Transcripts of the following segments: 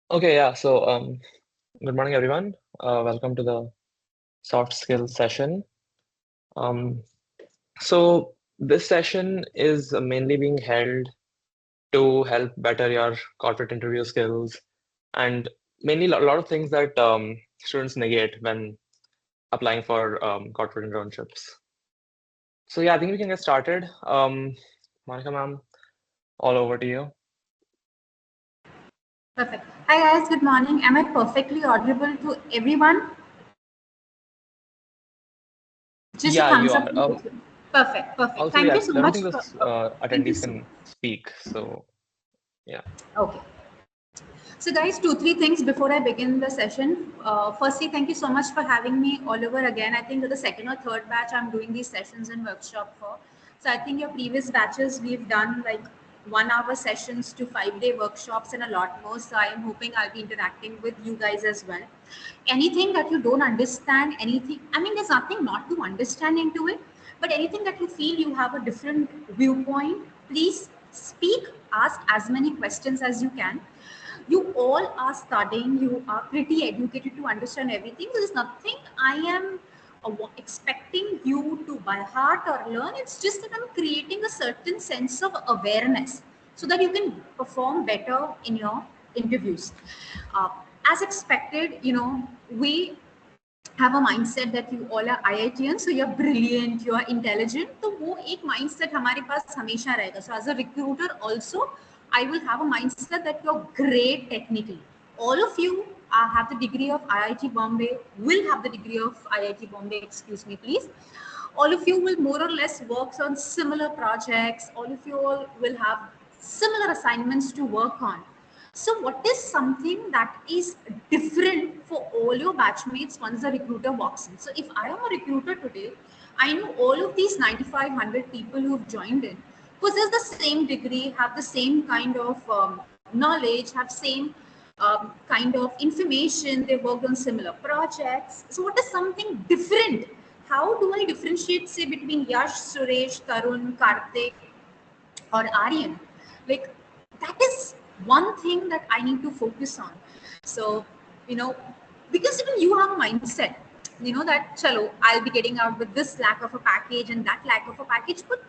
Okay, yeah. Good morning, everyone. Welcome to the soft skills session. Um, this session is mainly being held to help better your corporate interview skills and mainly a lot of things that students negate when applying for corporate internships. So yeah, I think we can get started. Monica, ma'am, all over to you. Perfect. Hi guys, good morning. Am I perfectly audible to everyone? Just a Yeah, you thumbs are. up. Perfect, perfect. Also, Thank yeah, you so I don't much think for. the Thank you attendees so can much. speak. So yeah. Okay. So guys, two, three things before I begin the session. Firstly, thank you so much for having me all over again. I think that the second or third batch I'm doing these sessions and workshop for. So I think your previous batches we've done like 1 hour sessions to 5 day workshops and a lot more. So I am hoping I'll be interacting with you guys as well. Anything that you don't understand, anything, I mean, there's nothing not to understand into it, but anything that you feel you have a different viewpoint, please speak, ask as many questions as you can. You all are studying, you are pretty educated to understand everything. There is nothing I am expecting you to by heart or learn. It's just that I'm creating a certain sense of awareness so that you can perform better in your interviews. uh, as expected, we have a mindset that you all are IITians, so you're brilliant, you are intelligent. तो वो एक mindset हमारे पास हमेशा रहेगा. So as a recruiter also, I will have a mindset that you're great technically. All of you have the degree of IIT Bombay, will have the degree of IIT Bombay, excuse me please. All of you will more or less work on similar projects. All of you all will have similar assignments to work on. So, what is something that is different for all your batchmates once the recruiter walks in? So, if I am a recruiter today, I know all of these 9,500 people who've joined in possess the same degree, have the same kind of knowledge, have same kind of information. They worked on similar projects. So, what is something different? How do I differentiate, say, between Yash, Suresh, Tarun, Karthik, or Aryan? Like, that is one thing that I need to focus on. So, you know, because even you have a mindset, that chalo, I'll be getting out with this lack of a package and that lack of a package, but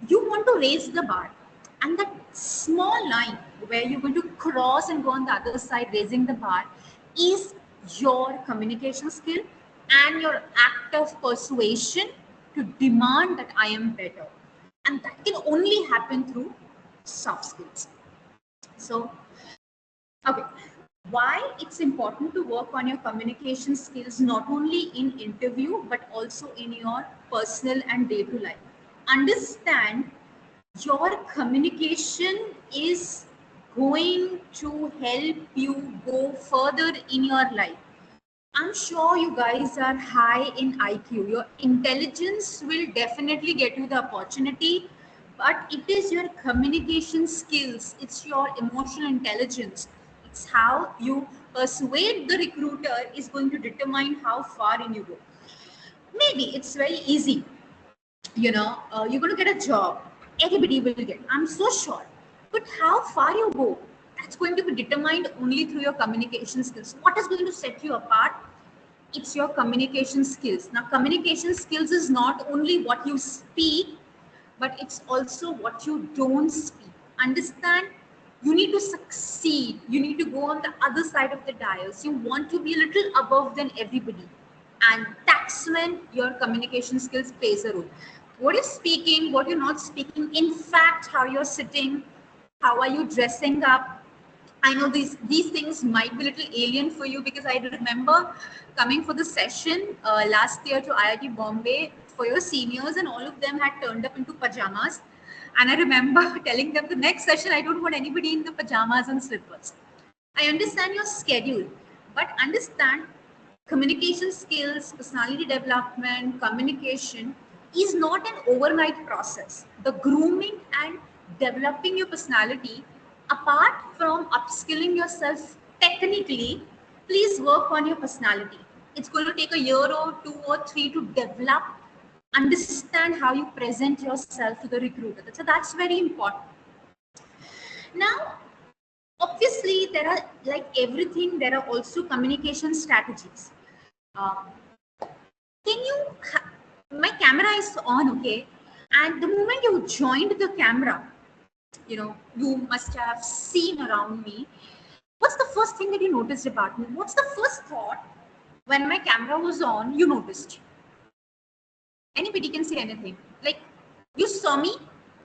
you want to raise the bar. And that small line where you're going to cross and go on the other side, raising the bar, is your communication skill and your act of persuasion to demand that I am better. And that can only happen through soft skills. So, okay, why it's important to work on your communication skills not only in interview but also in your personal and day to life. Understand your communication is going to help you go further in your life. I'm sure you guys are high in IQ. Your intelligence will definitely get you the opportunity, but it is your communication skills, it's your emotional intelligence, it's how you persuade the recruiter is going to determine how far in you go. Maybe it's very easy, you're going to get a job, everybody will get, I'm so sure, but how far you go, that's going to be determined only through your communication skills. What is going to set you apart? It's your communication skills. Now, communication skills is not only what you speak, but it's also what you don't speak. Understand? You need to succeed. You need to go on the other side of the dais. You want to be a little above than everybody. And that's when your communication skills plays a role. What you're speaking, what you're not speaking, in fact, how you're sitting, how are you dressing up, I know these things might be a little alien for you because I remember coming for the session last year to IIT Bombay for your seniors, and all of them had turned up into pajamas. And I remember telling them the next session I don't want anybody in the pajamas and slippers. I understand your schedule, but understand communication skills, personality development, communication is not an overnight process. The grooming and developing your personality, apart from upskilling yourself technically, please work on your personality. It's going to take a year or two or three to develop, understand how you present yourself to the recruiter. So that's very important. Now, a obviously there are, like everything, there are also communication strategies. My camera is on, okay? And the moment you joined the camera, you must have seen around me. What's the first thing that you noticed about me? What's the first thought when my camera was on, you noticed? Anybody can say anything. Like, you saw me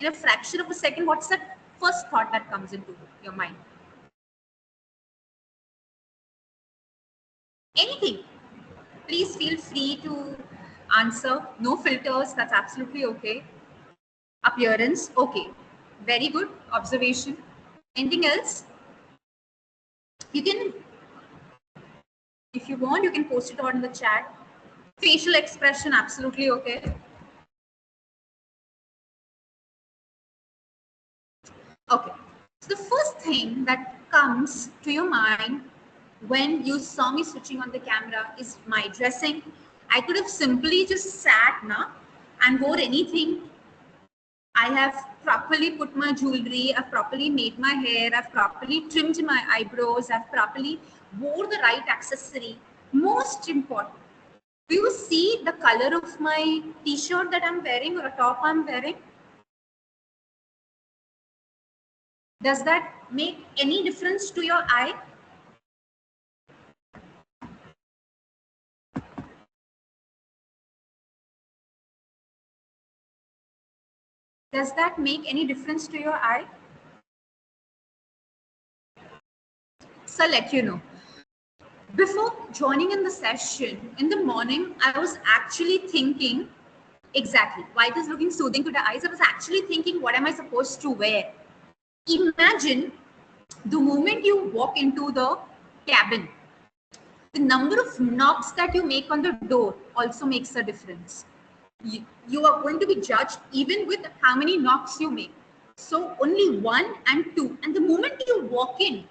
in a fraction of a second. What's that first thought that comes into your mind? Anything. Please feel free to answer. No filters. That's absolutely okay. Appearance. Okay. Very good observation. Anything else? You can, if you want, you can post it on the chat. Facial expression. Absolutely okay. Okay. So the first thing that comes to your mind when you saw me switching on the camera is my dressing. I could have simply just sat now and wore anything. I have properly put my jewelry, I've properly made my hair, I've properly trimmed my eyebrows, I've properly wore the right accessory. Most important, do you see the color of my t-shirt that I'm wearing or a top I'm wearing? Does that make any difference to your eye? Does that make any difference to your eye? So I'll let you know. Before joining in the session, in the morning, I was actually thinking, exactly, white is looking soothing to the eyes. I was actually thinking, what am I supposed to wear? Imagine the moment you walk into the cabin, the number of knocks that you make on the door also makes a difference. You are going to be judged even with how many knocks you make. So only 1 and 2. And the moment you walk in,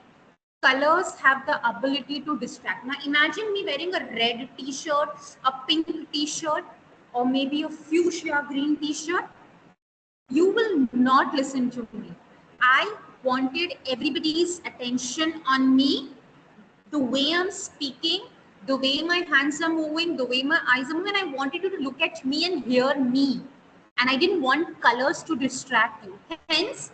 colors have the ability to distract. Now imagine me wearing a red t-shirt, a pink t-shirt, or maybe a fuchsia green t-shirt. You will not listen to me. I wanted everybody's attention on me, the way I'm speaking, the way my hands are moving, the way my eyes are moving. I wanted you to look at me and hear me. And I didn't want colors to distract you. Hence,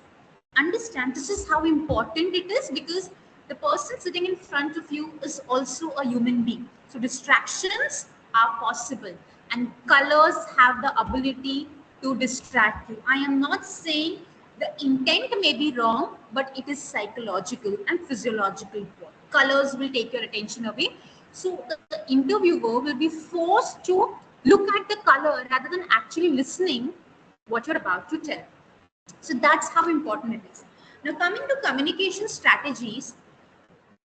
understand this is how important it is, because the person sitting in front of you is also a human being. So distractions are possible and colors have the ability to distract you. I am not saying the intent may be wrong, but it is psychological and physiological. Colors will take your attention away. So the interviewer will be forced to look at the color rather than actually listening what you're about to tell. So that's how important it is. Now coming to communication strategies,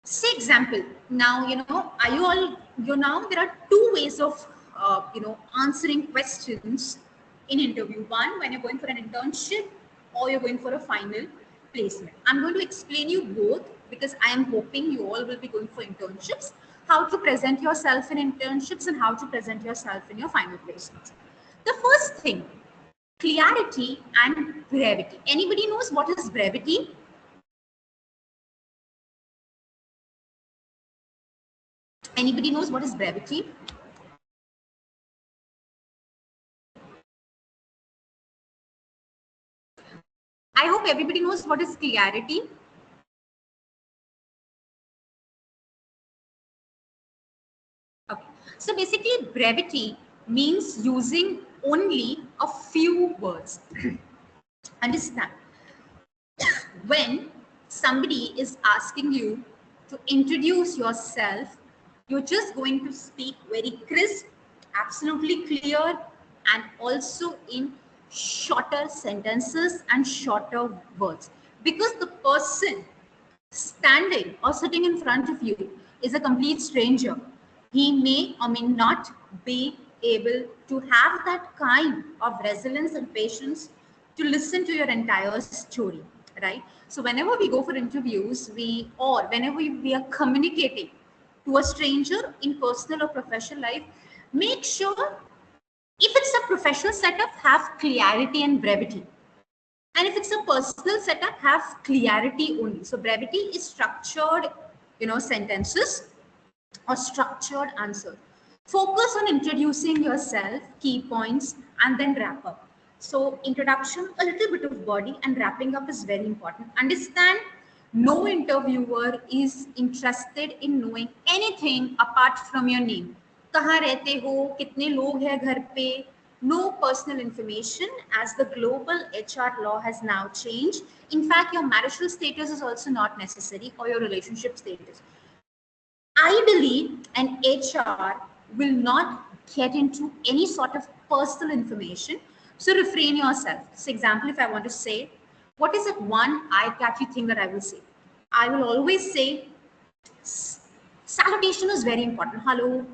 say example, now, are you all, now there are two ways of, answering questions in interview. One, when you're going for an internship or you're going for a final placement. I'm going to explain you both because I am hoping you all will be going for internships, how to present yourself in internships and how to present yourself in your final placements. The first thing, clarity and brevity. Anybody knows what is brevity? Anybody knows what is brevity? I hope everybody knows what is clarity. Okay. So basically brevity means using only a few words. Understand? When somebody is asking you to introduce yourself, you're just going to speak very crisp, absolutely clear, and also in shorter sentences and shorter words. Because the person standing or sitting in front of you is a complete stranger. He may or may not be able to have that kind of resilience and patience to listen to your entire story, right? So whenever we go for interviews, or whenever we are communicating to a stranger in personal or professional life, make sure if it's a professional setup, have clarity and brevity. And if it's a personal setup, have clarity only. So brevity is structured, sentences or structured answer. Focus on introducing yourself, key points, and then wrap up. So introduction, a little bit of body, and wrapping up is very important. Understand, no interviewer is interested in knowing anything apart from your name. कहाँ रहते हो, कितने लोग हैं घर पे, no personal information, as the global HR law has now changed. In fact, your marital status is also not necessary, or your relationship status. Ideally, an HR will not get into any sort of personal information. So refrain yourself. So example, if I want to say, what is that one eye-catchy thing that I will say? I will always say, salutation is very important. Hello,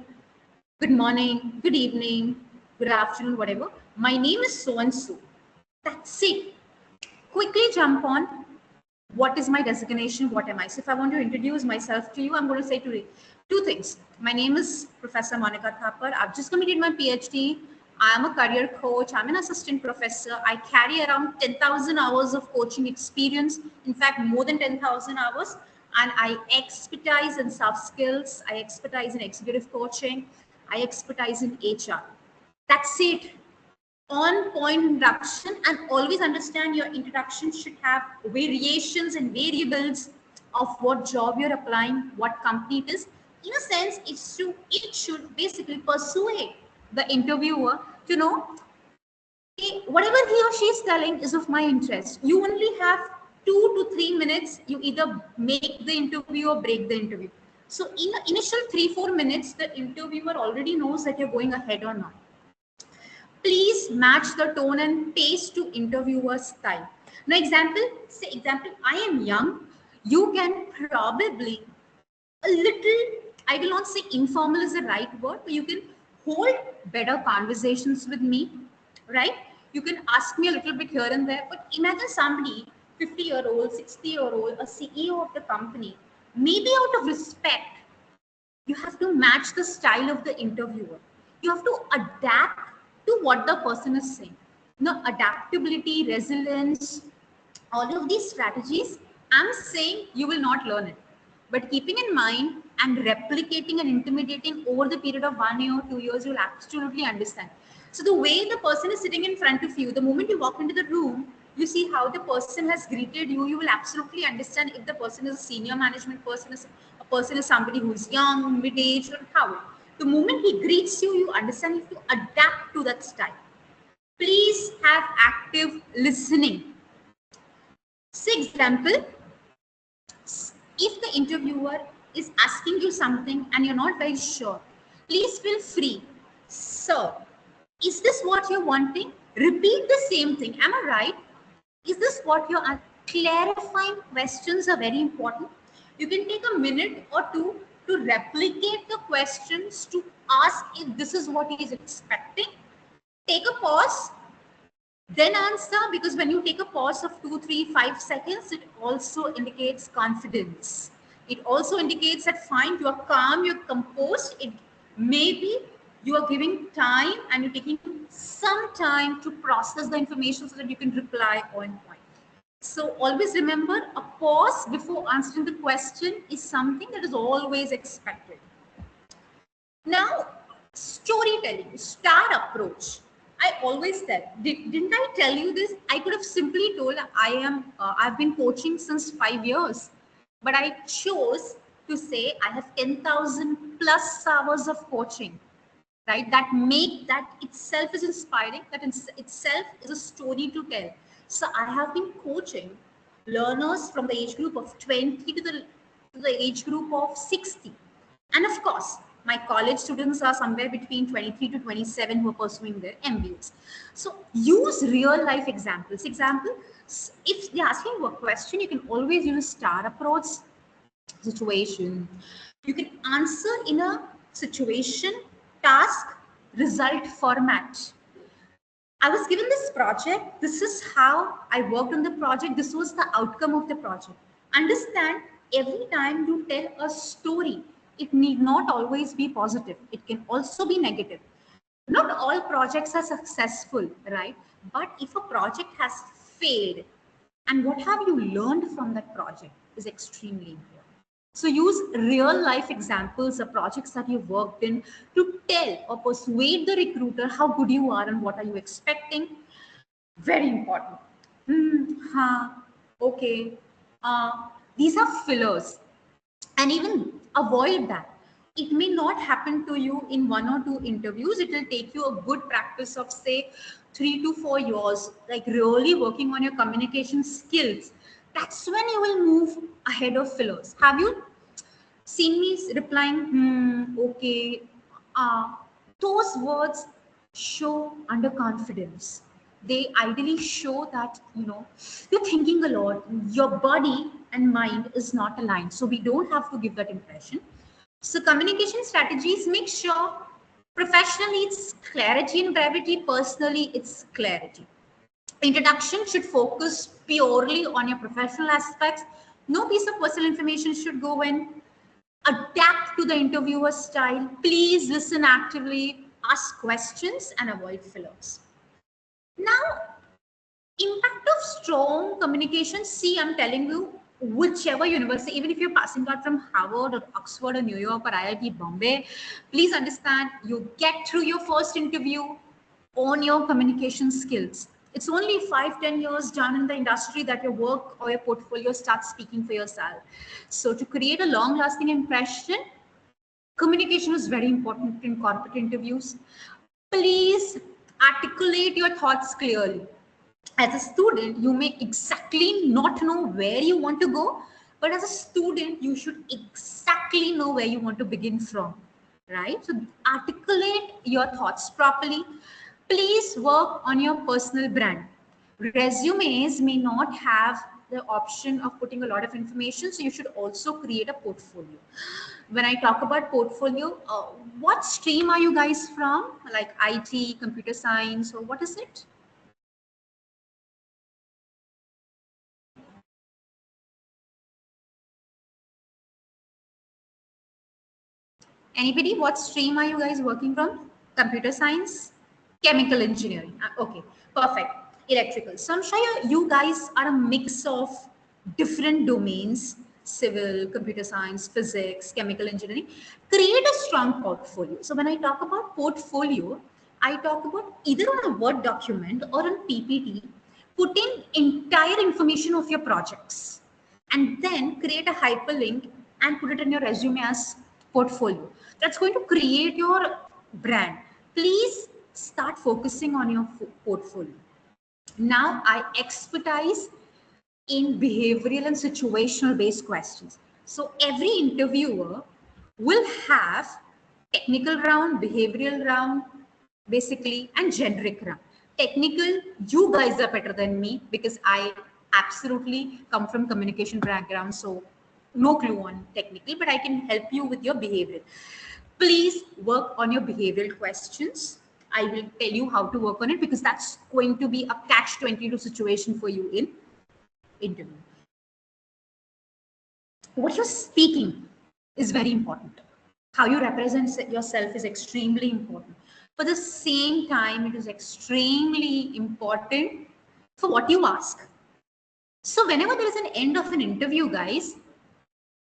good morning, good evening, good afternoon, whatever. My name is so-and-so. That's it. Quickly jump on, what is my designation, what am I? So if I want to introduce myself to you, I'm going to say today two things. My name is Professor Monica Thapar. I've just completed my PhD. I'm a career coach. I'm an assistant professor. I carry around 10,000 hours of coaching experience. In fact, more than 10,000 hours. And I expertise in soft skills. I expertise in executive coaching. I expertise in HR. That's it. On point introduction, and always understand your introduction should have variations and variables of what job you're applying, what company it is. In a sense, it should basically persuade the interviewer to know, hey, whatever he or she is telling is of my interest. You only have 2 to 3 minutes. You either make the interview or break the interview. So in the initial 3-4 minutes, the interviewer already knows that you're going ahead or not. Please match the tone and pace to interviewer style. Now, example, I am young. You can probably a little, I will not say informal is the right word, but you can hold better conversations with me, right? You can ask me a little bit here and there, but imagine somebody, 50-year-old, 60-year-old, a CEO of the company, maybe out of respect, you have to match the style of the interviewer. You have to adapt to what the person is saying. Now, adaptability, resilience, all of these strategies, I'm saying you will not learn it. But keeping in mind and replicating and intimidating over the period of 1 year or 2 years, you'll absolutely understand. So the way the person is sitting in front of you, the moment you walk into the room, you see how the person has greeted you, you will absolutely understand if the person is a senior management person, a person is somebody who is young, mid-age, or how. The moment he greets you, you understand if you adapt to that style. Please have active listening. Say example, if the interviewer is asking you something and you're not very sure, please feel free. Sir, is this what you're wanting? Repeat the same thing. Am I right? Is this what you're clarifying? Questions are very important. You can take a minute or two to replicate the questions to ask if this is what he is expecting. Take a pause, then answer, because when you take a pause of 2, 3, 5 seconds, it also indicates confidence. It also indicates that fine, you are calm, you're composed. It maybe you are giving time and you're taking some time to process the information so that you can reply on point. So always remember, a pause before answering the question is something that is always expected. Now, storytelling, star approach. I always tell, didn't I tell you this? I could have simply told I've been coaching since 5 years, but I chose to say I have 10,000 plus hours of coaching, right? That itself is inspiring, that itself is a story to tell. So I have been coaching learners from the age group of 20 to the age group of 60. And of course, my college students are somewhere between 23 to 27 who are pursuing their MBAs. So use real life examples. If they're asking you a question, you can always use a star approach situation. You can answer in a situation, task, result format. I was given this project. This is how I worked on the project. This was the outcome of the project. Understand, every time you tell a story, it need not always be positive. It can also be negative. Not all projects are successful, right? But if a project has failed, and what have you learned from that project is extremely important. So use real life examples of projects that you've worked in to tell or persuade the recruiter how good you are and what are you expecting. Very important. Okay. These are fillers, and even avoid that. It may not happen to you in 1 or 2 interviews. It will take you a good practice of say 3 to 4 years, like really working on your communication skills. That's when you will move ahead of fillers. Have you seen me replying, okay? Those words show underconfidence. They ideally show that you're thinking a lot. Your body and mind is not aligned, so we don't have to give that impression. So communication strategies make sure professionally it's clarity and brevity. Personally, it's clarity. Introduction should focus purely on your professional aspects. No piece of personal information should go in. Adapt to the interviewer's style. Please listen actively, ask questions, and avoid fillers. Now, impact of strong communication. See, I'm telling you, whichever university, even if you're passing out from Harvard or Oxford or New York or IIT Bombay, please understand you get through your first interview on your communication skills. It's only 5-10 years down in the industry that your work or your portfolio starts speaking for yourself. So to create a long lasting impression, communication is very important in corporate interviews. Please articulate your thoughts clearly. As a student, you may exactly not know where you want to go, but as a student, you should exactly know where you want to begin from, right? So articulate your thoughts properly. Please work on your personal brand. Resumes may not have the option of putting a lot of information, so you should also create a portfolio. When I talk about portfolio, what stream are you guys from? Like IT, computer science, or what is it? Anybody? What stream are you guys working from? Computer science? Chemical engineering. Okay, perfect. Electrical. So I'm sure you guys are a mix of different domains: civil, computer science, physics, chemical engineering. Create a strong portfolio. So when I talk about portfolio, I talk about either on a Word document or on PPT, putting entire information of your projects, and then create a hyperlink and put it in your resume as portfolio. That's going to create your brand. Please start focusing on your portfolio. Now, I expertise in behavioral and situational based questions. So every interviewer will have technical round, behavioral round, basically, and generic round. Technical, you guys are better than me because I absolutely come from communication background, so no clue on technical, but I can help you with your behavioral. Please work on your behavioral questions. I will tell you how to work on it because that's going to be a catch-22 situation for you in interview. What you're speaking is very important. How you represent yourself is extremely important. For the same time, it is extremely important for what you ask. So whenever there is an end of an interview, guys,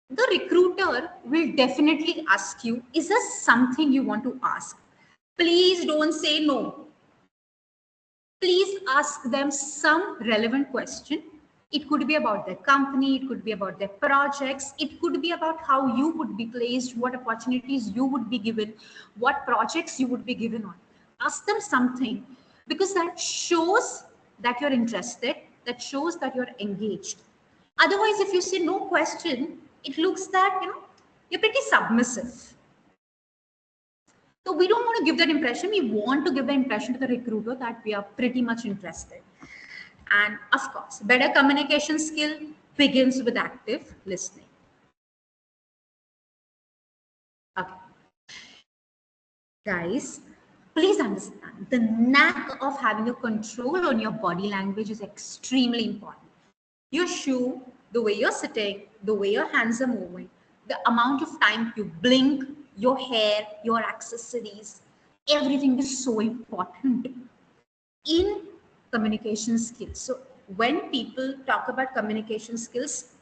the recruiter will definitely ask you, is there something you want to ask? Please don't say no. Please ask them some relevant question. It could be about their company, it could be about their projects, it could be about how you would be placed, what opportunities you would be given, what projects you would be given on. Ask them something because that shows that you're interested, that shows that you're engaged. Otherwise, if you say no question, it looks that you're pretty submissive. So we don't want to give that impression. We want to give the impression to the recruiter that we are pretty much interested. And of course, better communication skill begins with active listening. Okay. Guys, please understand the knack of having a control on your body language is extremely important. Your shoe, the way you're sitting, the way your hands are moving, the amount of time you blink, your hair, your accessories, everything is so important in communication skills. So when people talk about communication skills,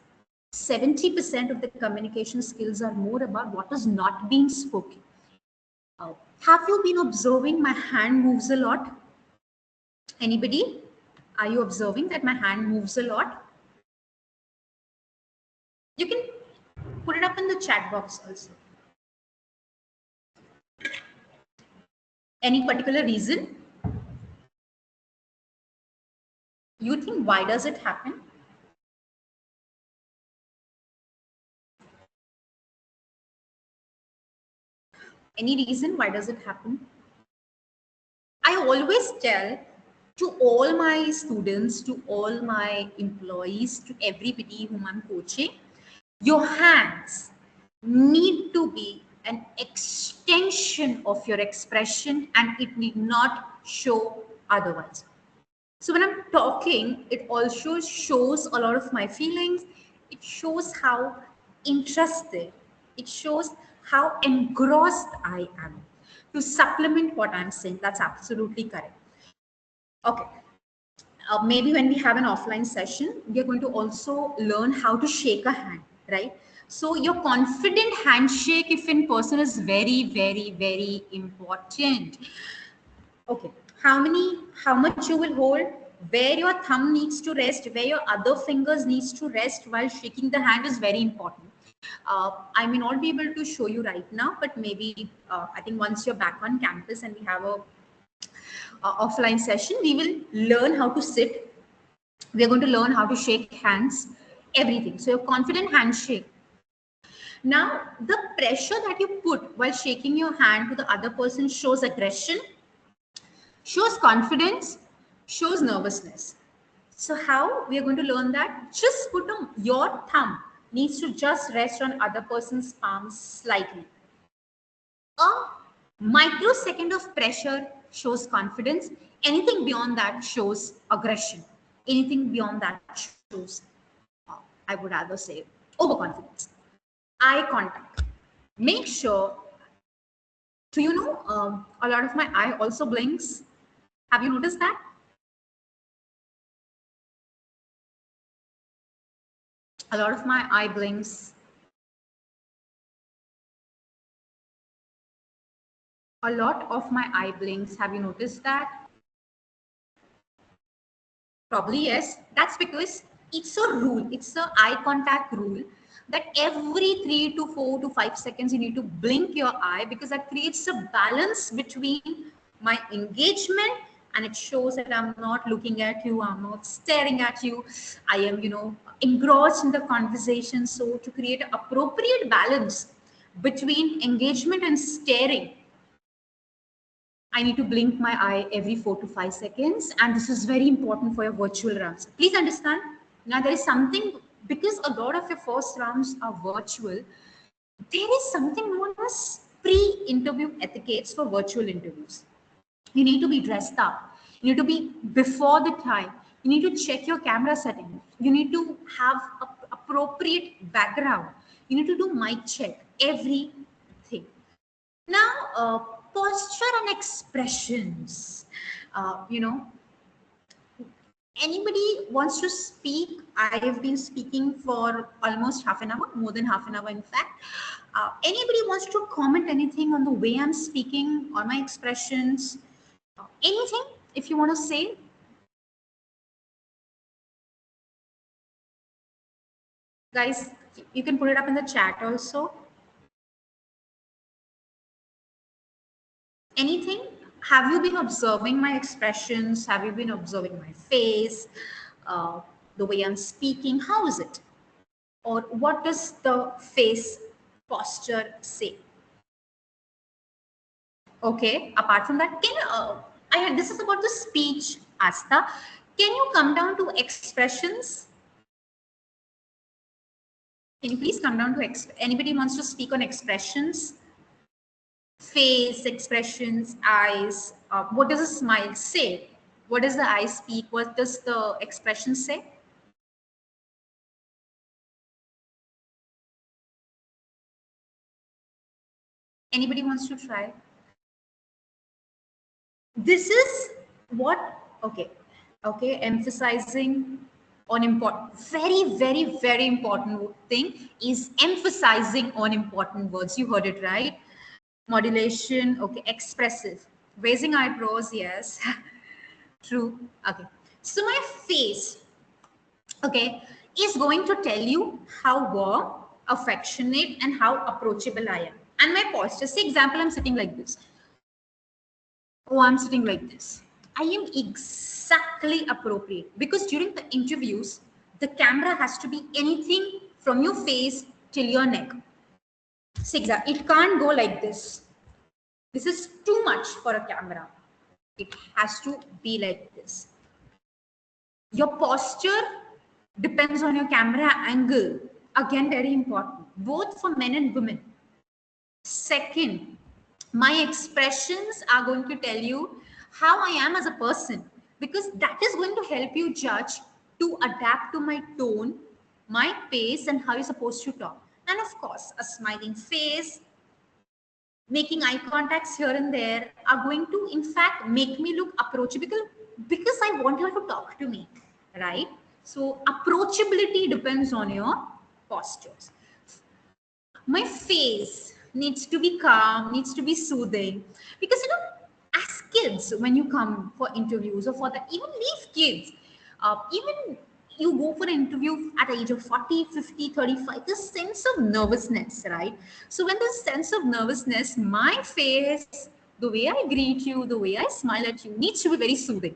70% of the communication skills are more about what is not being spoken. Have you been observing my hand moves a lot? Anybody? Are you observing that my hand moves a lot? You can put it up in the chat box also. Any particular reason? You think why does it happen? Any reason why does it happen? I always tell to all my students, to all my employees, to everybody whom I'm coaching, your hands need to be an extension of your expression and it need not show otherwise. So when I'm talking, it also shows a lot of my feelings. It shows how interested, it shows how engrossed I am. To supplement what I'm saying, that's absolutely correct. Okay. Maybe when we have an offline session, we are going to also learn how to shake a hand, right? So your confident handshake, if in person, is very, very, very important. Okay. How much you will hold, where your thumb needs to rest, where your other fingers needs to rest while shaking the hand is very important. I may not be able to show you right now, but maybe I think once you're back on campus and we have a offline session, we will learn how to sit. We are going to learn how to shake hands, everything. So your confident handshake. Now, the pressure that you put while shaking your hand to the other person shows aggression, shows confidence, shows nervousness. So how we are going to learn that? Just put your thumb needs to just rest on other person's palms slightly. A microsecond of pressure shows confidence. Anything beyond that shows aggression. Anything beyond that shows, I would rather say, overconfidence. Eye contact. Make sure, do you know, a lot of my eye also blinks. Have you noticed that? A lot of my eye blinks. A lot of my eye blinks. Have you noticed that? Probably yes. That's because it's a rule. It's a eye contact rule that every 3 to 4 to 5 seconds you need to blink your eye, because that creates a balance between my engagement, and it shows that I'm not looking at you, I'm not staring at you, I am, engrossed in the conversation. So to create an appropriate balance between engagement and staring, I need to blink my eye every 4 to 5 seconds, and this is very important for your virtual rounds. Please understand. Now, there is something, because a lot of your first rounds are virtual, there is something known as pre-interview etiquettes for virtual interviews. You need to be dressed up. You need to be before the time. You need to check your camera settings. You need to have appropriate background. You need to do mic check, everything. Now, posture and expressions. You know, anybody wants to speak? I have been speaking for almost half an hour, more than half an hour, in fact. Anybody wants to comment anything on the way I'm speaking, on my expressions? Anything, if you want to say? Guys, you can put it up in the chat also. Anything? Have you been observing my expressions? Have you been observing my face? Uh, the way I'm speaking? How is it? Or what does the face posture say? Okay, apart from that, this is about the speech, Asta. Can you come down to expressions? Can you please come down to anybody wants to speak on expressions? Face, expressions, eyes. What does a smile say? What does the eye speak? What does the expression say? Anybody wants to try? This is what, okay. Okay, emphasizing on important, very important thing is emphasizing on important words. You heard it right. Modulation, okay, expressive. Raising eyebrows, yes. True. Okay. So my face, okay, is going to tell you how warm, affectionate, and how approachable I am. And my posture, say example, I'm sitting like this. Oh, I'm sitting like this. I am exactly appropriate because during the interviews, the camera has to be anything from your face till your neck. See, it can't go like this. This is too much for a camera. It has to be like this. Your posture depends on your camera angle. Again, very important, both for men and women. Second, my expressions are going to tell you how I am as a person because that is going to help you judge to adapt to my tone, my pace, and how you're supposed to talk. And of course, a smiling face, making eye contacts here and there are going to, in fact, make me look approachable because I want her to talk to me, right? So, approachability depends on your postures. My face needs to be calm, needs to be soothing, because as kids, when you come for interviews or for the even leave kids, even you go for an interview at the age of 40, 50, 35, this sense of nervousness, right? So when there's sense of nervousness, my face, the way I greet you, the way I smile at you needs to be very soothing.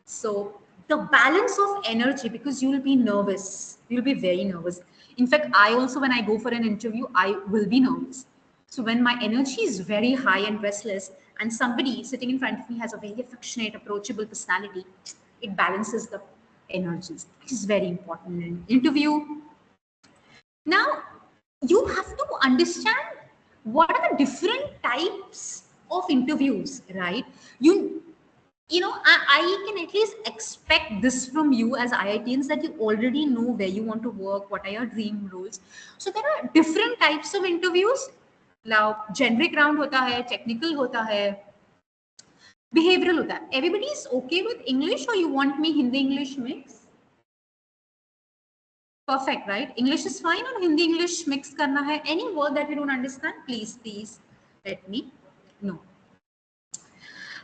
So the balance of energy, because you will be nervous, you'll be very nervous. In fact, I also, when I go for an interview, I will be nervous. So when my energy is very high and restless, and somebody sitting in front of me has a very affectionate, approachable personality, it balances the energies. It is very important in an interview. Now, you have to understand what are the different types of interviews, right? I can at least expect this from you as IITians, that you already know where you want to work, what are your dream roles. So there are different types of interviews. Now, generic round hota hai, technical hota hai, behavioral hota hai. Everybody is okay with English, or you want me Hindi English mix? Perfect, right? English is fine, or Hindi English mix karna hai? Any word that you don't understand, please let me know.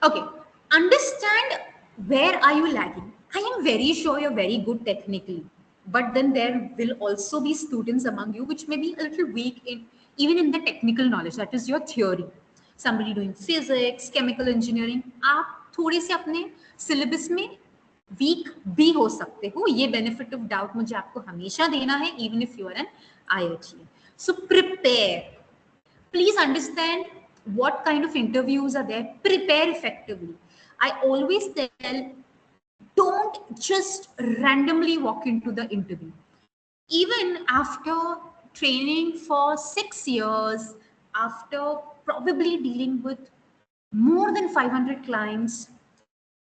Okay, understand where are you lagging. I am very sure you're very good technically, but then there will also be students among you which may be a little weak in even in the technical knowledge. That is your theory. Somebody doing physics, chemical engineering, आप थोड़े से अपने syllabus में week भी हो सकते हो. ये benefit of doubt मुझे आपको हमेशा देना है, even if you are an IIT. So prepare. Please understand what kind of interviews are there. Prepare effectively. I always tell, don't just randomly walk into the interview. Even after training for 6 years, after probably dealing with more than 500 clients,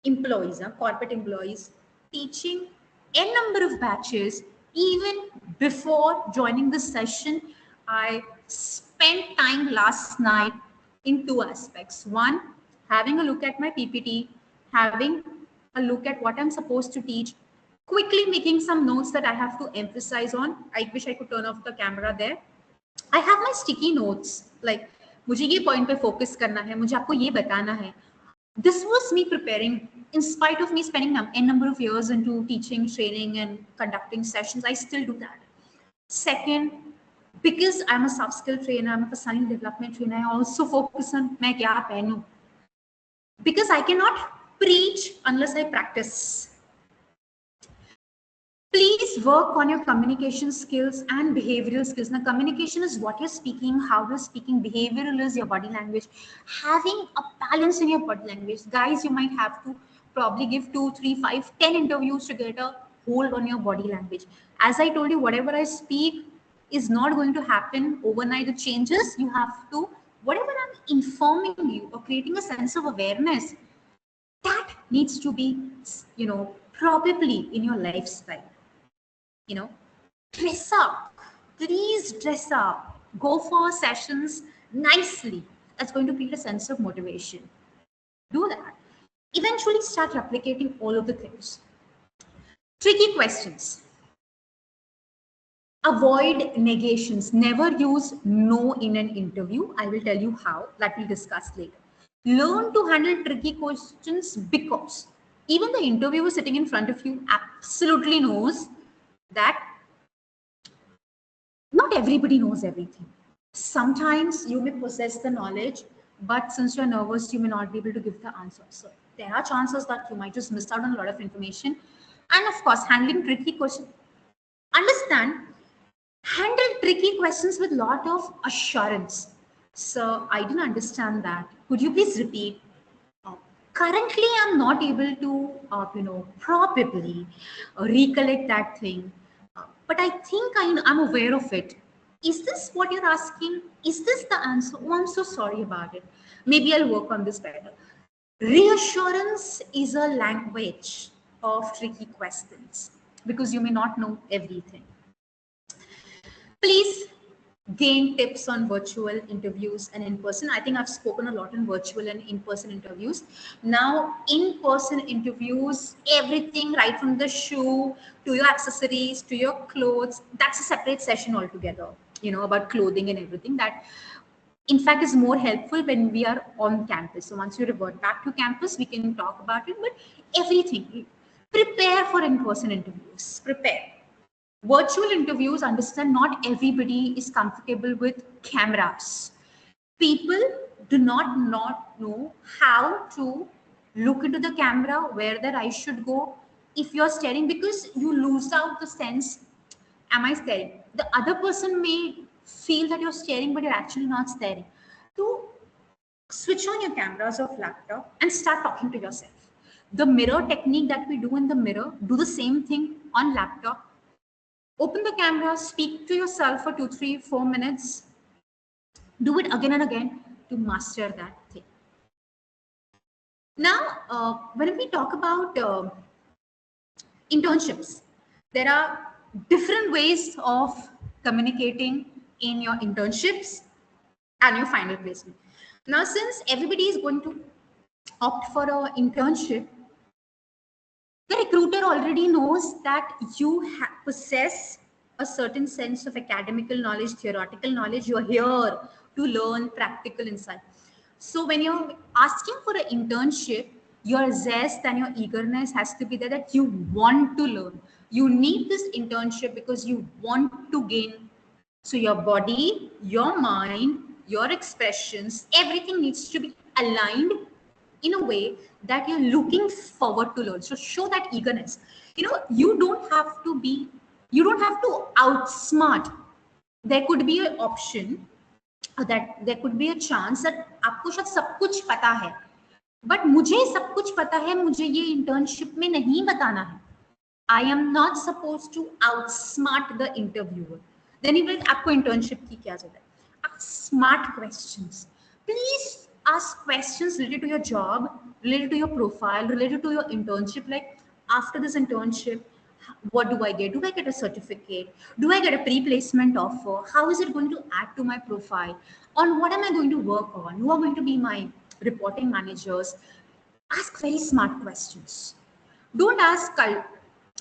employees, corporate employees, teaching n number of batches. Even before joining this session, I spent time last night in two aspects. One, having a look at my PPT, having a look at what I'm supposed to teach, quickly making some notes that I have to emphasize on. I wish I could turn off the camera there. I have my sticky notes, like मुझे ये point पे focus करना है, मुझे आपको ये बताना है. This was me preparing in spite of me spending a number of years into teaching, training, and conducting sessions. I still do that. Second, because I'm a soft skill trainer, I'm a personality development trainer, I also focus on मैं क्या पहनूं, because I cannot preach unless I practice. Please work on your communication skills and behavioral skills. Now, communication is what you're speaking, how you're speaking. Behavioral is your body language. Having a balance in your body language. Guys, you might have to probably give 2, 3, 5, 10 interviews to get a hold on your body language. As I told you, whatever I speak is not going to happen overnight. The changes you have to, whatever I'm informing you or creating a sense of awareness, that needs to be, probably in your lifestyle. Dress up. Please dress up. Go for sessions nicely. That's going to create a sense of motivation. Do that. eventually start replicating all of the things. Tricky questions. Avoid negations. Never use no in an interview. I will tell you how. That we'll discuss later. Learn to handle tricky questions because even the interviewer sitting in front of you absolutely knows that not everybody knows everything. Sometimes you may possess the knowledge, but since you're nervous, you may not be able to give the answer. So there are chances that you might just miss out on a lot of information. And of course, handling tricky questions. Understand, handle tricky questions with lot of assurance. So I didn't understand that. Could you please repeat? Uh, Currently, I'm not able to, probably recollect that thing. But I think I'm aware of it. Is this what you're asking? Is this the answer? Oh, I'm so sorry about it. Maybe I'll work on this better. Reassurance is a language of tricky questions because you may not know everything. Please gain tips on virtual interviews and in person. I think I've spoken a lot on virtual and in person interviews. Now, in person interviews, everything right from the shoe to your accessories to your clothes, that's a separate session altogether, about clothing and everything. That in fact is more helpful when we are on campus. So once you revert back to campus, we can talk about it. But everything, prepare for in person interviews. Prepare. Virtual interviews, understand not everybody is comfortable with cameras. People do not know how to look into the camera, where their eyes should go. If you're staring, because you lose out the sense, am I staring? The other person may feel that you're staring, but you're actually not staring. To switch on your cameras of laptop and start talking to yourself. The mirror technique that we do in the mirror, do the same thing on laptop. Open the camera, speak to yourself for 2, 3, 4 minutes. Do it again and again to master that thing. Now, when we talk about internships, there are different ways of communicating in your internships and your final placement. Now, since everybody is going to opt for an internship, the recruiter already knows that you possess a certain sense of academical knowledge, theoretical knowledge. You're here to learn practical insight. So when you're asking for an internship, your zest and your eagerness has to be there, that you want to learn. You need this internship because you want to gain. So your body, your mind, your expressions, everything needs to be aligned in a way that you're looking forward to learn. So show that eagerness. You don't have to outsmart. There could be an option that there could be a chance that आपको शायद सब कुछ पता है, but मुझे सब कुछ पता है, मुझे ये internship में नहीं बताना है. I am not supposed to outsmart the interviewer. Then he will, आपको internship की क्या जरूरत है? Ask smart questions. Please ask questions related to your job, related to your profile, related to your internship. Like, after this internship, what do I get? Do I get a certificate? Do I get a pre-placement offer? How is it going to add to my profile? On what am I going to work on? Who are going to be my reporting managers? Ask very smart questions. Don't ask,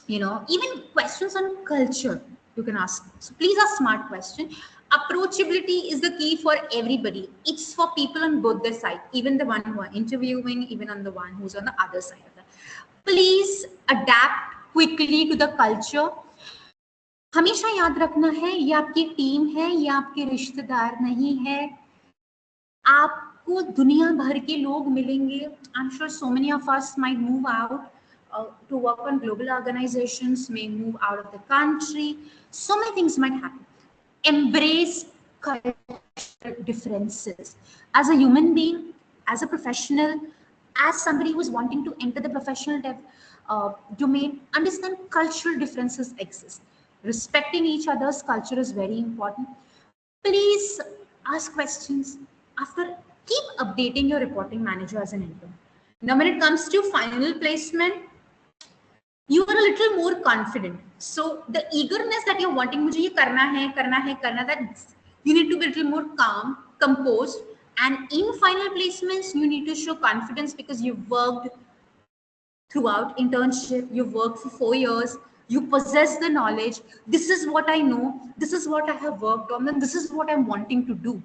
even questions on culture you can ask. So please ask smart question. Approachability is the key for everybody. It's for people on both the side, even the one who are interviewing, even on the one who's on the other side of that. Please adapt quickly to the culture. हमेशा याद रखना है, ये आपकी team है, ये आपके रिश्तेदार नहीं है. आपको दुनिया भर के लोग मिलेंगे. I'm sure so many of us might move out to work on global organizations, may move out of the country. So many things might happen. Embrace cultural differences. As a human being, as a professional, as somebody who's wanting to enter the professional domain, understand cultural differences exist. Respecting each other's culture is very important. Please ask questions. After, keep updating your reporting manager as an intern. Now, when it comes to final placement, you are a little more confident. So the eagerness that you're wanting, मुझे ये करना है, that you need to be a little more calm, composed. And in final placements, you need to show confidence because you've worked throughout internship, you've worked for 4 years, you possess the knowledge. This is what I know, this is what I have worked on, and this is what I'm wanting to do.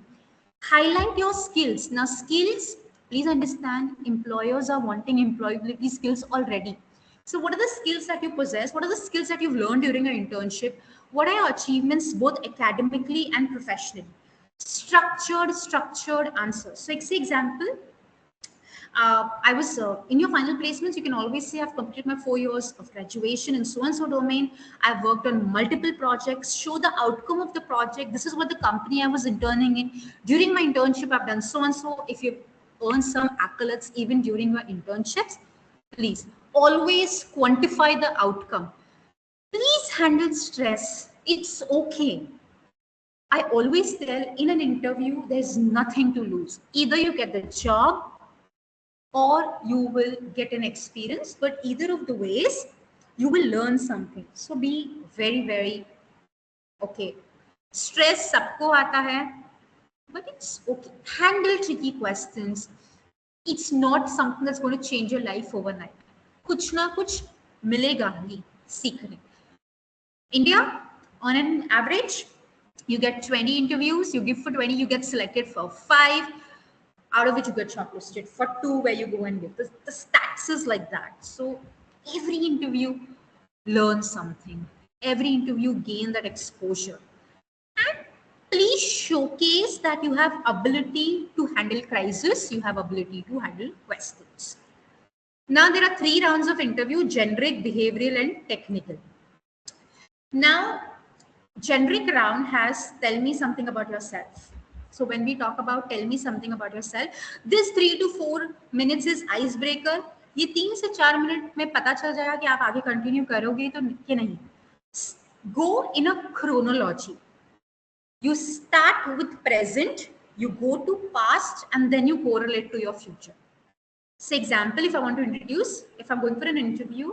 Highlight your skills. Now, skills, please understand, employers are wanting employability skills already. So, what are the skills that you possess? What are the skills that you've learned during your internship? What are your achievements, both academically and professionally? Structured answers. So, say example, I was in your final placements. You can always say I've completed my 4 years of graduation in so and so domain. I've worked on multiple projects. Show the outcome of the project. This is what the company I was interning in. During my internship, I've done so and so. If you earn some accolades even during your internships, please always quantify the outcome. Please handle stress. It's okay. I always tell in an interview, there's nothing to lose. Either you get the job or you will get an experience, but either of the ways you will learn something. So be very, very okay. Stress sabko aata hai, but it's okay. Handle tricky questions. It's not something that's going to change your life overnight. कुछ ना कुछ मिलेगा ही सीखने. India, on an average, you get 20 interviews, you give for 20, you get selected for 5, out of which you get shortlisted for 2, where you go and give. The stats is like that. So every interview, learn something. Every interview, gain that exposure. And please showcase that you have ability to handle crisis, you have ability to handle questions. Now there are 3 rounds of interview: generic, behavioral, and technical. Now, generic round has tell me something about yourself. So when we talk about tell me something about yourself, this 3 to 4 minutes is icebreaker. ये 3 से 4 minute में पता चल जाएगा कि आप आगे continue करोगे तो कि नहीं. Go in a chronology. You start with present, you go to past, and then you correlate to your future. Say example, if I want to introduce, if I'm going for an interview,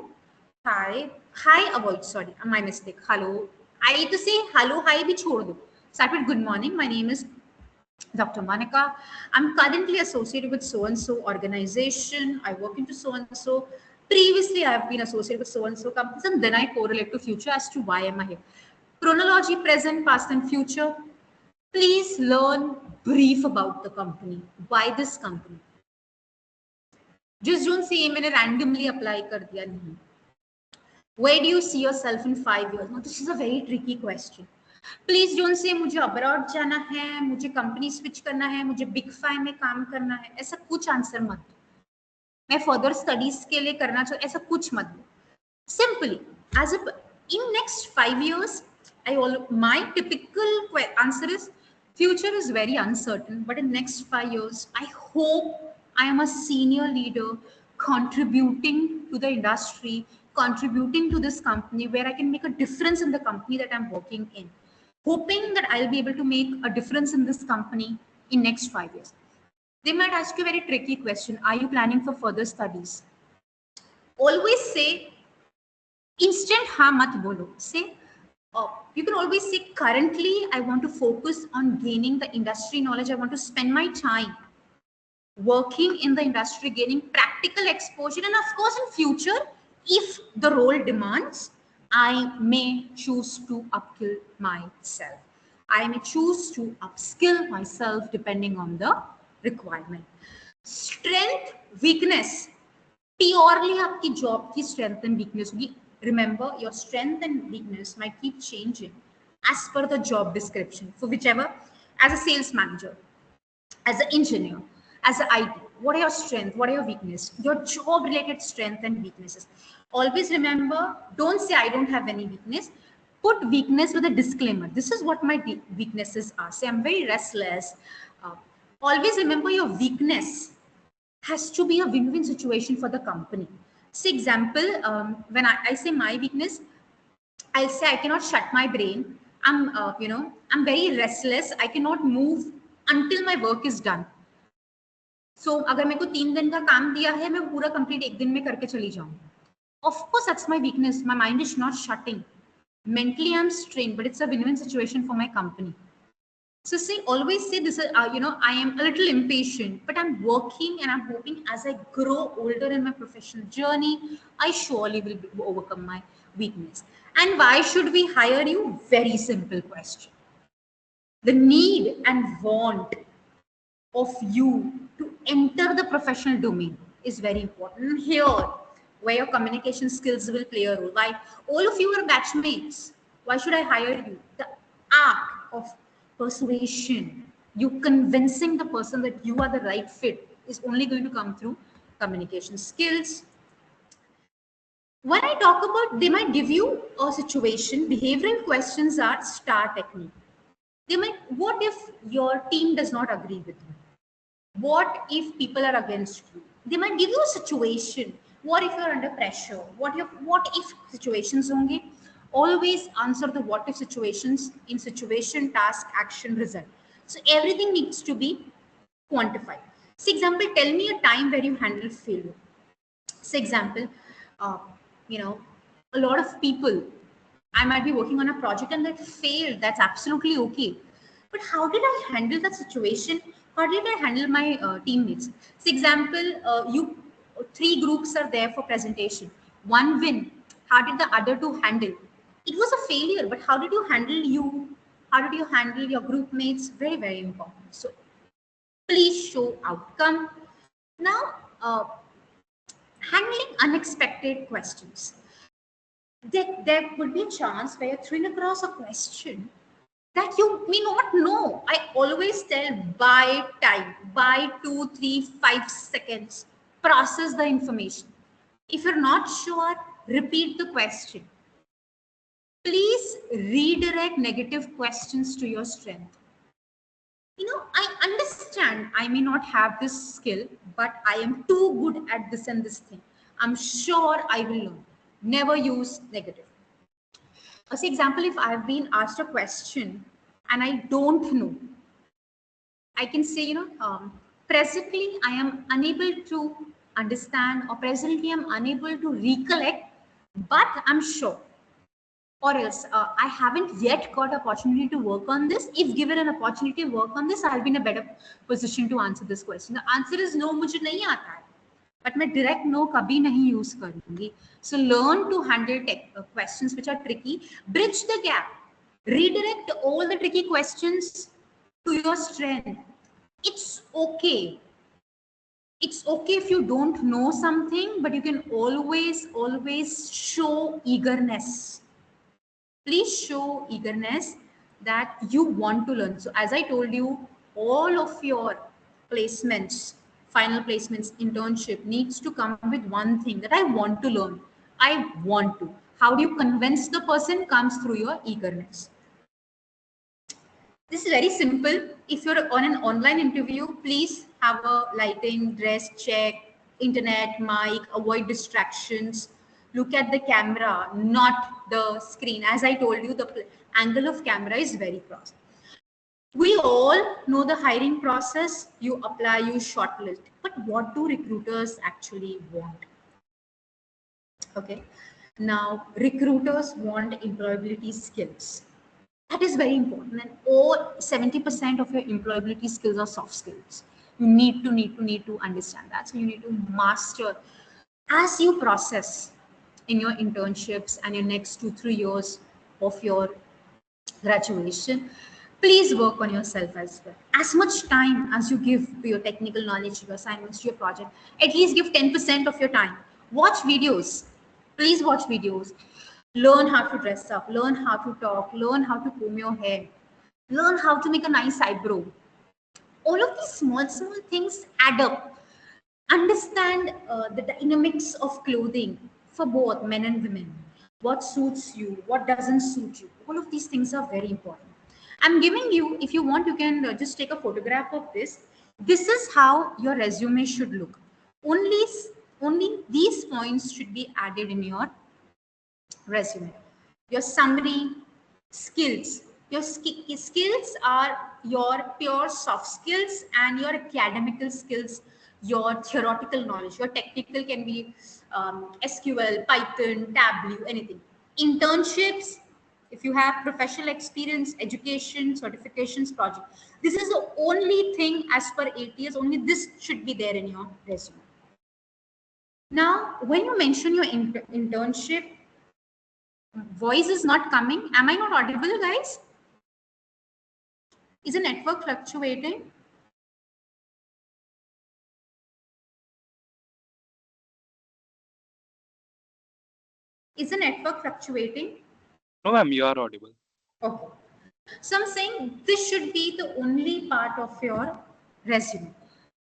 avoid, sorry, my mistake, hello. I need to say hello, hi bhi chhod do. Start with good morning, my name is Dr. Monica. I'm currently associated with so-and-so organization. I work into so-and-so. Previously, I've been associated with so-and-so companies, and then I correlate to future as to why am I here. Chronology, present, past, and future. Please learn brief about the company. Why this company? जिस जून से ये मैंने randomly apply कर दिया नहीं. Where do you see yourself in 5 years? Now, this is a very tricky question. Please don't say मुझे abroad जाना है, मुझे company switch करना है, मुझे big 5 में काम करना है. ऐसा कुछ आंसर मत दो. मैं further studies के लिए करना चाहूँ, ऐसा कुछ मत दो. Simply, as if in next 5 years, my typical answer is future is very uncertain, but in next 5 years, I hope I am a senior leader contributing to the industry, contributing to this company where I can make a difference in the company that I'm working in. Hoping that I'll be able to make a difference in this company in next 5 years. They might ask you a very tricky question. Are you planning for further studies? Always say, instant हाँ मत बोलो. Say, you can always say, currently I want to focus on gaining the industry knowledge. I want to spend my time working in the industry, gaining practical exposure, and of course in future, if the role demands, I may choose to upskill myself. I may choose to upskill myself depending on the requirement. Strength, weakness, purely आपकी job की strength and weakness होगी. Remember, your strength and weakness might keep changing as per the job description for whichever, as a sales manager, as an engineer, as an IT. What are your strengths? What are your weaknesses? Your job related strengths and weaknesses. Always remember, don't say I don't have any weakness. Put weakness with a disclaimer. This is what my weaknesses are. Say I'm very restless. Always remember your weakness has to be a win-win situation for the company. Say example, when I say my weakness, I'll say I cannot shut my brain. I'm very restless. I cannot move until my work is done. So अगर मेरे को 3 दिन का काम दिया है, मैं पूरा कंप्लीट 1 दिन में करके चली जाऊँ. Of course, that's my weakness. My mind is not shutting. Mentally, I'm strained, but it's a win-win situation for my company. So say, always say this, I am a little impatient, but I'm working and I'm hoping as I grow older in my professional journey, I surely will overcome my weakness. And why should we hire you? Very simple question. The need and want of you to enter the professional domain is very important. Here, where your communication skills will play a role. Why? All of you are batchmates. Why should I hire you? The art of persuasion, you convincing the person that you are the right fit, is only going to come through communication skills. When I talk about, they might give you a situation, behavioral questions are star technique. They might, what if your team does not agree with you? What if people are against you? They might give you a situation. What if you're under pressure? What if situations honge? Always answer the what if situations in situation, task, action, result. So everything needs to be quantified. For example, tell me a time where you handled failure. For example, uh, you know, a lot of people, I might be working on a project and that failed. That's absolutely okay. But how did I handle that situation? How did I handle my teammates? For example, you three groups are there for presentation. One win. How did the other two handle? It was a failure, but how did you handle you? How did you handle your group mates? Very, very important. So please show outcome. Now, handling unexpected questions. There could be a chance where you're throwing across a question that you may not know. I always tell, buy time, buy 2, 3, 5 seconds, process the information. If you're not sure, repeat the question. Please redirect negative questions to your strength. I understand I may not have this skill, but I am too good at this and this thing. I'm sure I will learn. Never use negative. For example, if I've been asked a question and I don't know, I can say, presently I am unable to understand, or presently I'm unable to recollect, but I'm sure. Or else, I haven't yet got opportunity to work on this. If given an opportunity to work on this, I'll be in a better position to answer this question. The answer is no, मुझे नहीं आता है. But मैं direct no कभी नहीं use करूँगी. So learn to handle questions which are tricky. Bridge the gap. Redirect all the tricky questions to your strength. It's okay. It's okay if you don't know something, but you can always show eagerness. Please show eagerness that you want to learn. So as I told you, all of your placements, final placements, internship needs to come with one thing, that I want to learn. I want to. How do you convince the person? Comes through your eagerness. This is very simple. If you're on an online interview, please have a lighting, dress check, internet, mic, avoid distractions. Look at the camera, not the screen. As I told you, the angle of camera is very cross. We all know the hiring process. You apply, you shortlist. But what do recruiters actually want? Okay. Now, recruiters want employability skills. That is very important. And all 70% of your employability skills are soft skills. You need to understand that. So you need to master as you process in your internships and your next 2, 3 years of your graduation. Please work on yourself as well. As much time as you give to your technical knowledge, to your assignments, to your project, at least give 10% of your time. Watch videos. Please watch videos. Learn how to dress up, learn how to talk, learn how to comb your hair, learn how to make a nice eyebrow. All of these small things add up. Understand the dynamics of clothing for both men and women. What suits you, what doesn't suit you. All of these things are very important. I'm giving you, if you want, you can just take a photograph of this. This is how your resume should look. Only these points should be added in your resume. Your summary, skills. Your skills are your pure soft skills, and your academical skills, your theoretical knowledge. Your technical can be SQL, Python, Tableau, anything. Internships, If you have professional experience, education, certifications, project, this is the only thing as per ATS, only this should be there in your resume. Now, when you mention your internship, voice is not coming. Am I not audible, guys? Is the network fluctuating? Is the network fluctuating? No, ma'am, you are audible. Okay. So I'm saying this should be the only part of your resume.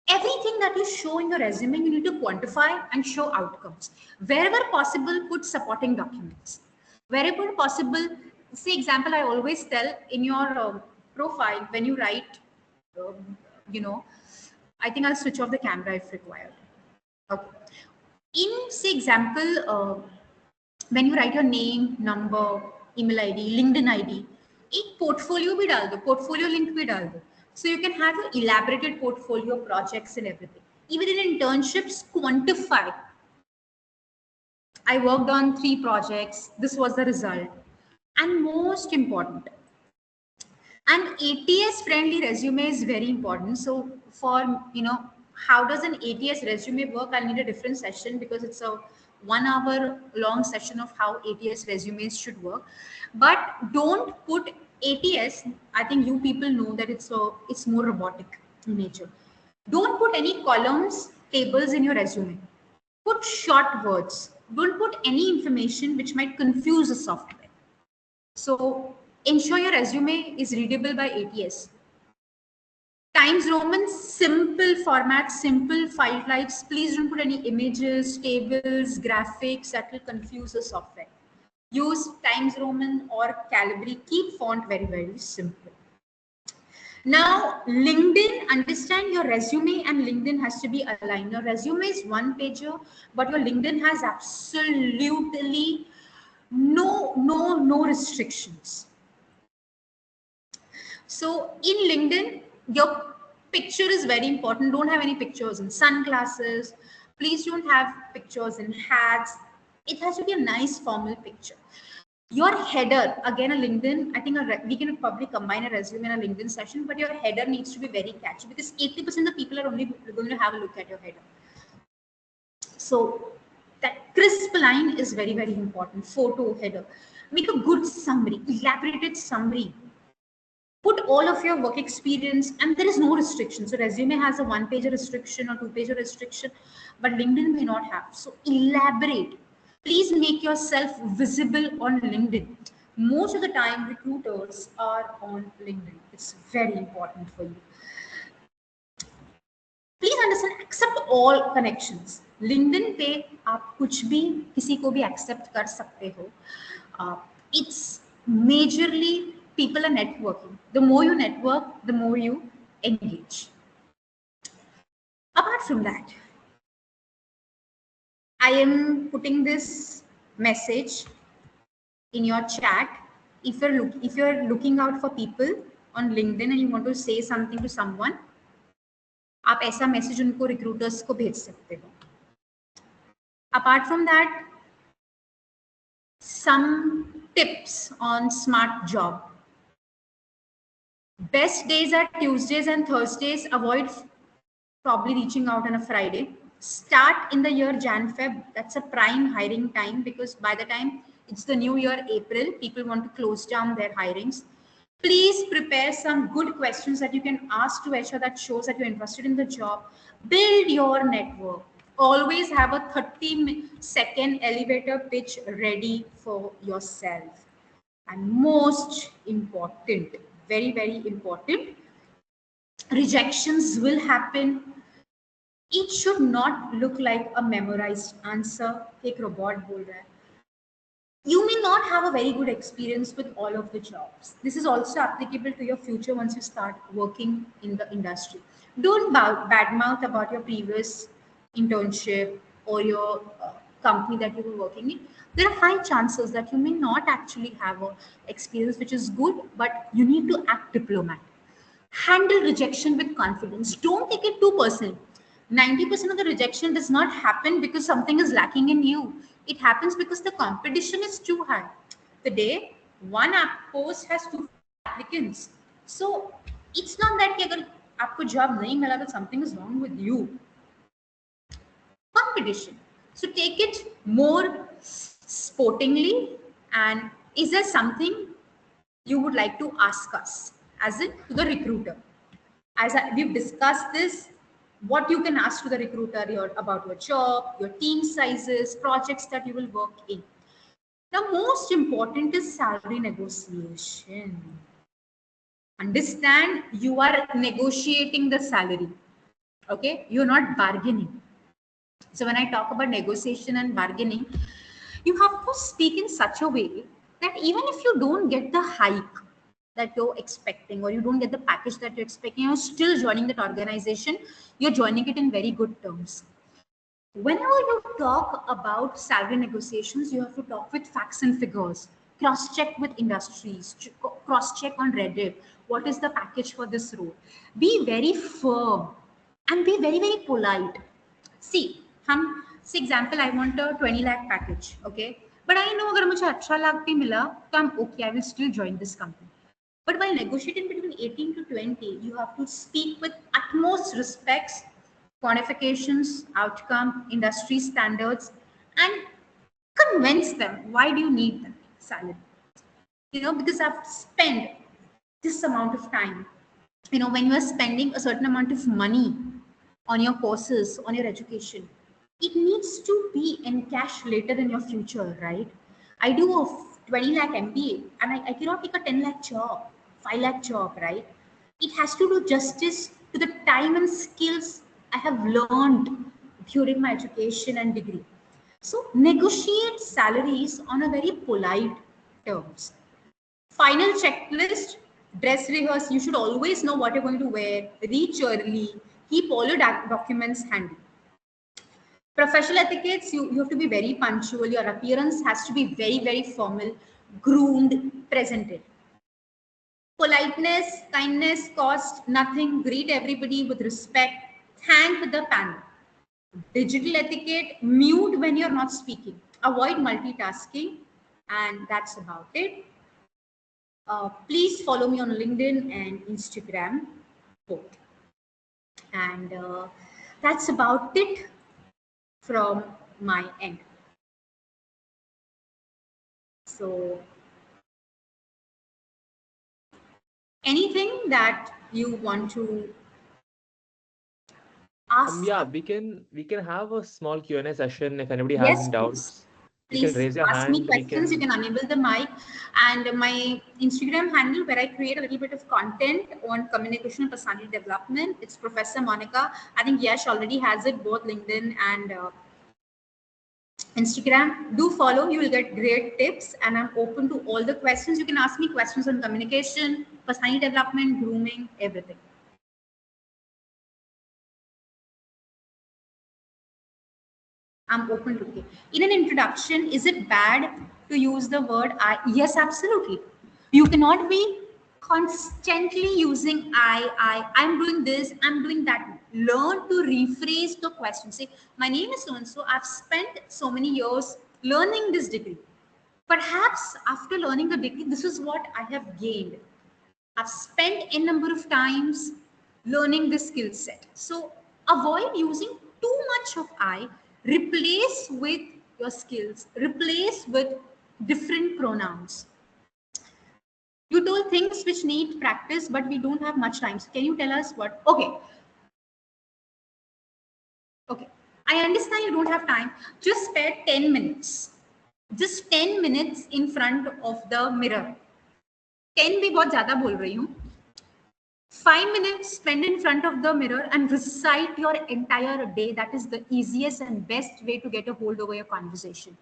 Everything that you show in your resume, you need to quantify and show outcomes. Wherever possible, put supporting documents. Wherever possible, say example, I always tell in your profile when you write, you know, I think I'll switch off the camera if required. Okay. In say example, when you write your name, number, email ID, LinkedIn ID, एक portfolio भी डाल दो, portfolio link भी डाल दो. So you can have your elaborated portfolio projects and everything. Even in internships, quantify. I worked on 3 projects. This was the result. And most important, an ATS friendly resume is very important. So for, how does an ATS resume work? I'll need a different session because it's a 1 hour long session of how ATS resumes should work. But don't put ATS. I think you people know that it's more robotic in nature. Don't put any columns, tables in your resume. Put short words. Don't put any information which might confuse the software. So ensure your resume is readable by ATS. Times Roman, simple format, simple file types. Please don't put any images, tables, graphics that will confuse the software. Use Times Roman or Calibri. Keep font very, very simple. Now, LinkedIn, understand your resume and LinkedIn has to be aligned. Your resume is one pager, but your LinkedIn has absolutely no restrictions. So in LinkedIn, your picture is very important. Don't have any pictures in sunglasses. Please don't have pictures in hats. It has to be a nice formal picture. Your header, again, a LinkedIn, I think we can probably combine a resume and a LinkedIn session, but your header needs to be very catchy because 80% of the people are only going to have a look at your header. So that crisp line is very, very important. Photo, header. Make a good summary, elaborated summary. Put all of your work experience, and there is no restriction. So resume has a 1-page restriction or 2-page restriction, but LinkedIn may not have. So elaborate. Please make yourself visible on LinkedIn. Most of the time, recruiters are on LinkedIn. It's very important for you. Please understand, accept all connections. LinkedIn पे आप कुछ भी किसी को भी accept कर सकते हो. It's majorly people are networking. The more you network, the more you engage. Apart from that, I am putting this message in your chat. If you're looking out for people on LinkedIn and you want to say something to someone, आप ऐसा message उनको recruiters को भेज सकते हो. Apart from that, some tips on smart job. Best days are Tuesdays and Thursdays. Avoid probably reaching out on a Friday. Start in the year Jan-Feb. That's a prime hiring time because by the time it's the new year, April, people want to close down their hirings. Please prepare some good questions that you can ask to HR that shows that you're interested in the job. Build your network. Always have a 30-second elevator pitch ready for yourself. And most important, very, very important, rejections will happen. It should not look like a memorized answer. Ek robot bol raha hai. You may not have a very good experience with all of the jobs. This is also applicable to your future once you start working in the industry. Don't badmouth about your previous internship or your company that you were working in. There are high chances that you may not actually have an experience which is good, but you need to act diplomatic. Handle rejection with confidence. Don't take it too personally. 90% of the rejection does not happen because something is lacking in you. It happens because the competition is too high. The day one post has 2 applicants. So it's not that कि अगर आपको job नहीं मिला तो something is wrong with you. Competition. So take it more sportingly. And is there something you would like to ask us, as in to the recruiter? We've discussed this, what you can ask to the recruiter about your job, your team sizes, projects that you will work in. The most important is salary negotiation. Understand, you are negotiating the salary. Okay, you're not bargaining. So when I talk about negotiation and bargaining, you have to speak in such a way that even if you don't get the hike that you're expecting, or you don't get the package that you're expecting, you're still joining that organization, you're joining it in very good terms. Whenever you talk about salary negotiations, you have to talk with facts and figures, cross-check with industries, cross-check on Reddit. What is the package for this role? Be very firm and be very, very polite. See, say example, I want a 20 lakh package, okay? But I know अगर मुझे 18 lakh भी मिला, तो I'm okay, I will still join this company. But while negotiating between 18 to 20, you have to speak with utmost respects, quantifications, outcome, industry standards, and convince them why do you need that salary. Because I've spent this amount of time. When you are spending a certain amount of money on your courses, on your education, it needs to be in cash later in your future, right? I do a 20 lakh MBA and I cannot take a 10 lakh job, 5 lakh job, right? It has to do justice to the time and skills I have learned during my education and degree. So negotiate salaries on a very polite terms. Final checklist, dress rehearse. You should always know what you're going to wear, reach early, keep all your documents handy. Professional etiquettes, you have to be very punctual. Your appearance has to be very, very formal, groomed, presented. Politeness, kindness, cost nothing. Greet everybody with respect. Thank the panel. Digital etiquette, mute when you're not speaking. Avoid multitasking. And that's about it. Please follow me on LinkedIn and Instagram, both. And that's about it from my end. So, anything that you want to ask? Yeah, we can have a small Q&A session if anybody has any doubts. You can Please raise your ask me hand. questions. You can enable the mic. And my Instagram handle, where I create a little bit of content on communication and personality development, it's Professor Monica. I think Yash already has it, both LinkedIn and Instagram. Do follow. You will get great tips. And I'm open to all the questions. You can ask me questions on communication, personality development, grooming, everything. I'm open to it. In an introduction, is it bad to use the word I? Yes, absolutely. You cannot be constantly using I'm doing this, I'm doing that. Learn to rephrase the question. Say, my name is so-and-so. I've spent so many years learning this degree. Perhaps after learning the degree, this is what I have gained. I've spent a number of times learning this skill set. So avoid using too much of I. Replace with your skills. Replace with different pronouns. You told things which need practice, but we don't have much time. So can you tell us what? Okay. Okay. I understand you don't have time. Just spare 10 minutes. Just 10 minutes in front of the mirror. 10 भी बहुत ज़्यादा बोल रही हूँ. 5 minutes spend in front of the mirror and recite your entire day. That is the easiest and best way to get a hold over your conversation.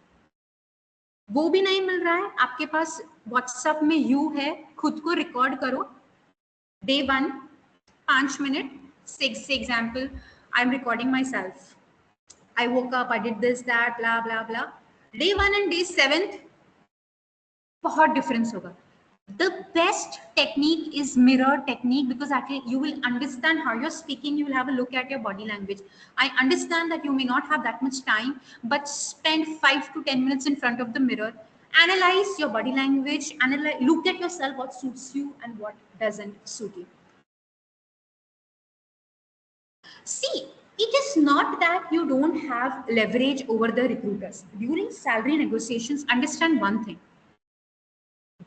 वो भी नहीं मिल रहा है, आपके पास WhatsApp में यू है, खुद को रिकॉर्ड करो. Day 1, 5 minutes. Say example, I'm recording myself. I woke up, I did this, that, blah, blah, blah. Day 1 and day 7th, बहुत difference होगा. The best technique is mirror technique, because actually you will understand how you're speaking. You will have a look at your body language. I understand that you may not have that much time, but spend 5 to 10 minutes in front of the mirror Analyze your body language, look at yourself, what suits you and what doesn't suit you. See, it is not that you don't have leverage over the recruiters. During salary negotiations, understand one thing.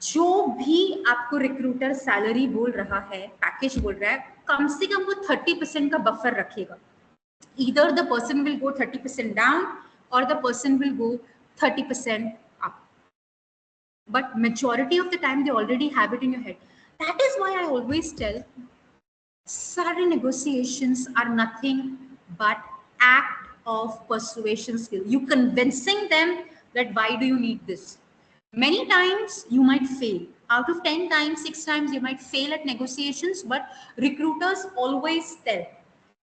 जो भी आपको recruiter salary बोल रहा है, package बोल रहा है, कम से कम वो 30% का बफर रखेगा. Either the person will go 30% down or the person will go 30% up. But majority of the time they already have it in your head. That is why I always tell salary negotiations are nothing but act of persuasion skill. You convincing them that why do you need this. Many times you might fail. Out of 10 times, 6 times you might fail at negotiations, but recruiters always tell.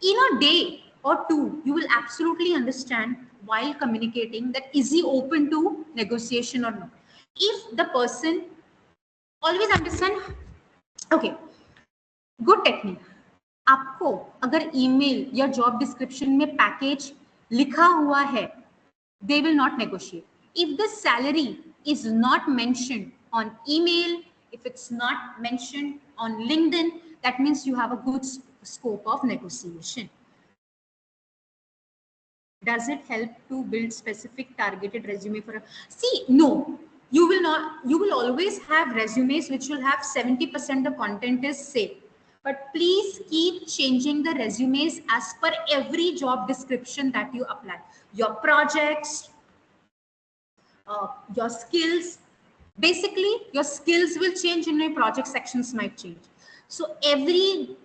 In a day or two, you will absolutely understand while communicating that is he open to negotiation or not. If the person always understand, okay, good technique. आपको अगर email या job description में package लिखा हुआ है, they will not negotiate. If the salary is not mentioned on email, if it's not mentioned on LinkedIn, that means you have a good scope of negotiation. Does it help to build specific targeted resume for a... See, no, you will not. You will always have resumes which will have 70% of content is same. But please keep changing the resumes as per every job description that you apply. Your projects, your skills. Basically, your skills will change and your project sections might change. So every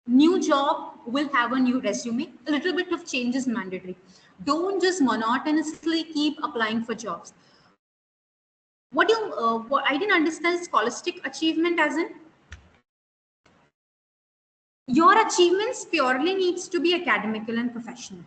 new job will have a new resume. A little bit of change is mandatory. Don't just monotonously keep applying for jobs. What I didn't understand scholastic achievement as in your achievements purely needs to be academical and professional.